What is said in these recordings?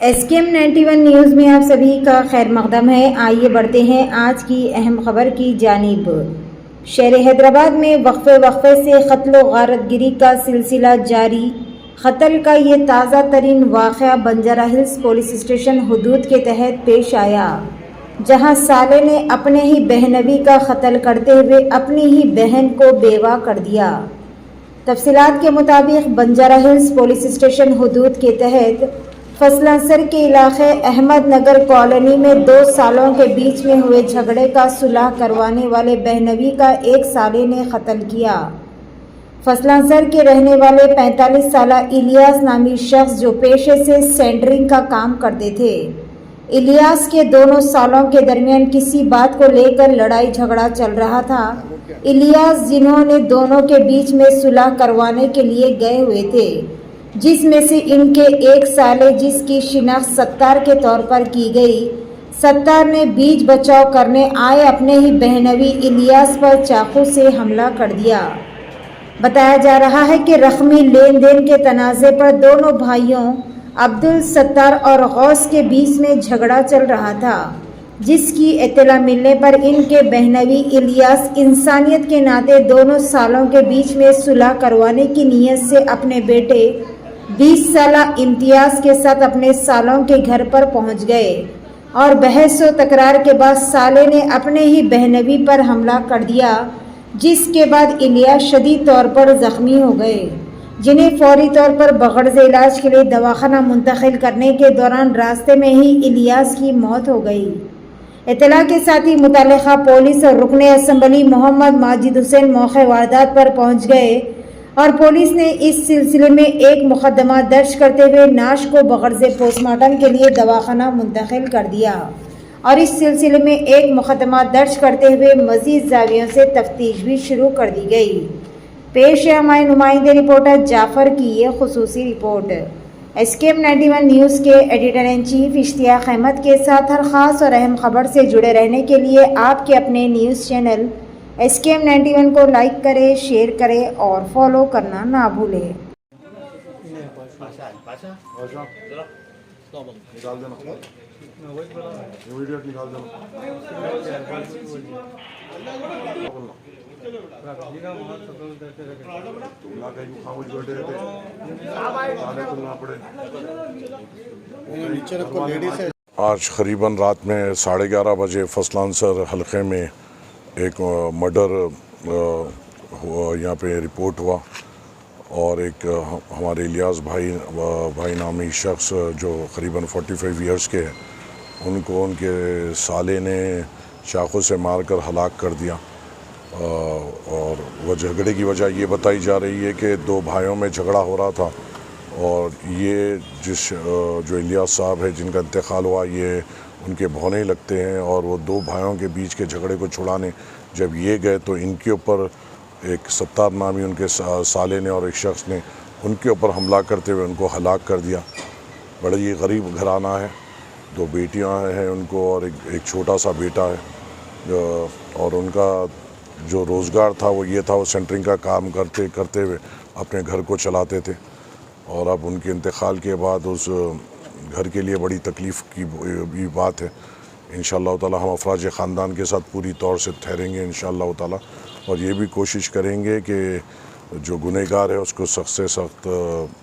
SKM 91 news میں آپ سبھی کا خیر مقدم ہے۔ آئیے بڑھتے ہیں آج کی اہم خبر کی جانب۔ شہر حیدرآباد میں وقفے سے قتل و غارت گری کا سلسلہ جاری۔ قتل کا یہ تازہ ترین واقعہ بنجارہ ہلز پولیس اسٹیشن حدود کے تحت پیش آیا، جہاں سالے نے اپنے ہی بہنوئی کا قتل کرتے ہوئے اپنی ہی بہن کو بیوہ کر دیا۔ تفصیلات کے مطابق بنجارہ ہلز پولیس اسٹیشن حدود کے تحت فصلانسر کے علاقے احمد نگر کالونی میں 2 سالوں کے بیچ میں ہوئے جھگڑے کا صلح کروانے والے بہنوئی کا ایک سالے نے قتل کیا۔ فصلانسر کے رہنے والے 45 سالہ الیاس نامی شخص جو پیشے سے سینٹرنگ کا کام کرتے تھے، الیاس کے دونوں سالوں کے درمیان کسی بات کو لے کر لڑائی جھگڑا چل رہا تھا۔ الیاس جنہوں نے دونوں کے بیچ میں صلح کروانے کے لیے گئے ہوئے تھے، جس میں سے ان کے ایک سالے جس کی شناخت ستار کے طور پر کی گئی، ستار نے بیچ بچاؤ کرنے آئے اپنے ہی بہنوئی الیاس پر چاقو سے حملہ کر دیا۔ بتایا جا رہا ہے کہ رقمی لین دین کے تنازع پر دونوں بھائیوں عبدالستار اور غوث کے بیچ میں جھگڑا چل رہا تھا، جس کی اطلاع ملنے پر ان کے بہنوئی الیاس انسانیت کے ناطے دونوں سالوں کے بیچ میں صلح کروانے کی نیت سے اپنے بیٹے 20 سالہ امتیاز کے ساتھ اپنے سالوں کے گھر پر پہنچ گئے اور بحث و تکرار کے بعد سالے نے اپنے ہی بہنوئی پر حملہ کر دیا، جس کے بعد الیاس شدید طور پر زخمی ہو گئے، جنہیں فوری طور پر بغرض علاج کے لیے دواخانہ منتقل کرنے کے دوران راستے میں ہی الیاس کی موت ہو گئی۔ اطلاع کے ساتھ ہی متعلقہ پولیس اور رکن اسمبلی محمد ماجد حسین موقع واردات پر پہنچ گئے اور پولیس نے اس سلسلے میں ایک مقدمہ درج کرتے ہوئے نعش کو بغرض پوسٹ مارٹم کے لیے دواخانہ منتقل کر دیا اور اس سلسلے میں ایک مقدمہ درج کرتے ہوئے مزید زاویوں سے تفتیش بھی شروع کر دی گئی۔ پیش ہے ہمارے نمائندے رپورٹر جعفر کی یہ خصوصی رپورٹ۔ SKM 91 نیوز کے ایڈیٹر ان چیف اشتیاق احمد کے ساتھ ہر خاص اور اہم خبر سے جڑے رہنے کے لیے آپ کے اپنے نیوز چینل SKM 91 کو لائک کریں، شیئر کریں اور فالو کرنا نہ بھولیں۔ آج قریباً رات میں 11:30 بجے فصلانسر حلقے میں ایک مرڈر یہاں پہ رپورٹ ہوا اور ایک ہمارے الیاس بھائی نامی شخص جو قریباً 45 ایئرس کے ہیں، ان کو ان کے سالے نے چاقو سے مار کر ہلاک کر دیا۔ اور وہ جھگڑے کی وجہ یہ بتائی جا رہی ہے کہ 2 بھائیوں میں جھگڑا ہو رہا تھا اور یہ جو الیاس صاحب ہے جن کا انتقال ہوا، یہ ان کے بھونے لگتے ہیں اور وہ 2 بھائیوں کے بیچ کے جھگڑے کو چھڑانے جب یہ گئے تو ان کے اوپر ایک ستار نامی ان کے سالے نے اور ایک شخص نے ان کے اوپر حملہ کرتے ہوئے ان کو ہلاک کر دیا۔ بڑی غریب گھرانہ ہے، 2 بیٹیاں ہیں ان کو اور ایک چھوٹا سا بیٹا ہے، اور ان کا جو روزگار تھا وہ یہ تھا، وہ سینٹرنگ کا کام کرتے ہوئے اپنے گھر کو چلاتے تھے، اور اب ان کے انتقال کے بعد اس گھر کے لیے بڑی تکلیف کی بھی بات ہے۔ انشاءاللہ تعالی ہم افراج خاندان کے ساتھ پوری طور سے ٹھہریں گے انشاءاللہ تعالی، اور یہ بھی کوشش کریں گے کہ جو گنہگار ہے اس کو سخت سے سخت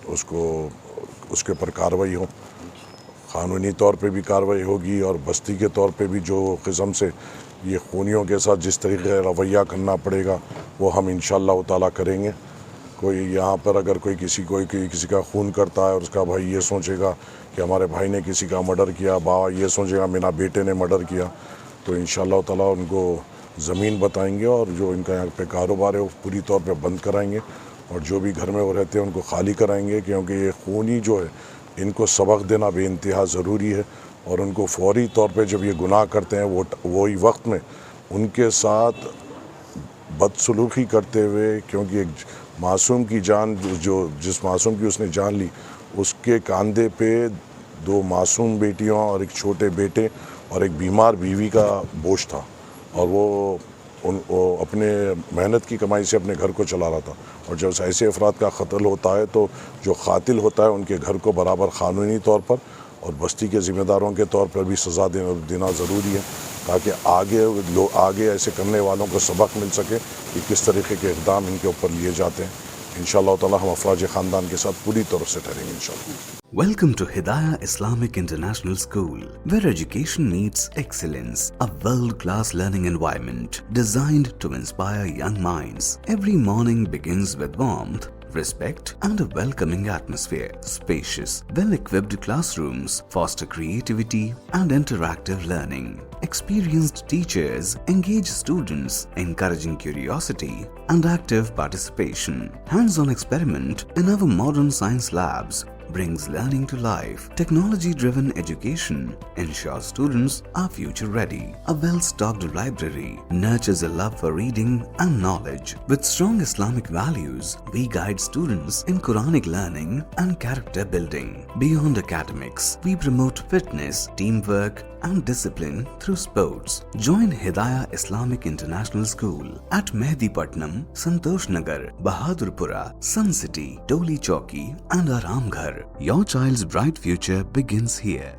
اس کے پر کارروائی ہو، قانونی طور پہ بھی کارروائی ہوگی، اور بستی کے طور پہ بھی جو قسم سے یہ خونیوں کے ساتھ جس طریقے رویہ کرنا پڑے گا وہ ہم انشاءاللہ تعالی کریں گے۔ کوئی یہاں پر اگر کوئی کسی کا خون کرتا ہے اور اس کا بھائی یہ سوچے گا کہ ہمارے بھائی نے کسی کا مرڈر کیا، یہ سوچے گا میرا بیٹے نے مرڈر کیا، تو انشاءاللہ تعالی ان کو زمین بتائیں گے اور جو ان کا یہاں پہ کاروبار ہے وہ پوری طور پہ بند کرائیں گے، اور جو بھی گھر میں وہ رہتے ہیں ان کو خالی کرائیں گے، کیونکہ یہ خونی جو ہے ان کو سبق دینا بے انتہا ضروری ہے، اور ان کو فوری طور پہ جب یہ گناہ کرتے ہیں وہی وقت میں ان کے ساتھ بدسلوکی کرتے ہوئے، کیونکہ ایک معصوم کی جان جس معصوم کی اس نے جان لی، اس کے کاندھے پہ 2 معصوم بیٹیوں اور ایک چھوٹے بیٹے اور ایک بیمار بیوی کا بوجھ تھا، اور وہ اپنے محنت کی کمائی سے اپنے گھر کو چلا رہا تھا، اور جب ایسے افراد کا قتل ہوتا ہے تو جو قاتل ہوتا ہے ان کے گھر کو برابر قانونی طور پر اور بستی کے ذمہ داروں کے طور پر بھی سزا دینا ضروری ہے تاکہ آگے ایسے کرنے والوں کو سبق مل سکے کہ کس طریقے کے اقدام ان کے اوپر لیے جاتے ہیں. انشاءاللہ تعالی ہم افراج خاندان کے ساتھ پوری طور سے ٹھہریں گے انشاءاللہ. Welcome to Hidayah Islamic International School, where education meets excellence, a world-class learning environment designed to inspire young minds. Every morning begins with warmth, respect and a welcoming atmosphere. Spacious, well-equipped classrooms foster creativity and interactive learning. Experienced teachers engage students, encouraging curiosity and active participation. Hands-on experiment in our modern science labs brings learning to life. Technology-driven education ensures students are future-ready. A well-stocked library nurtures a love for reading and knowledge. With strong Islamic values, we guide students in Quranic learning and character building. Beyond academics, we promote fitness, teamwork, and discipline through sports. Join Hidayah Islamic International School at Mehdipatnam, Santosh Nagar, Bahadurpura, Sun City, Toli Chowki, and Aramghar. Your child's bright future begins here.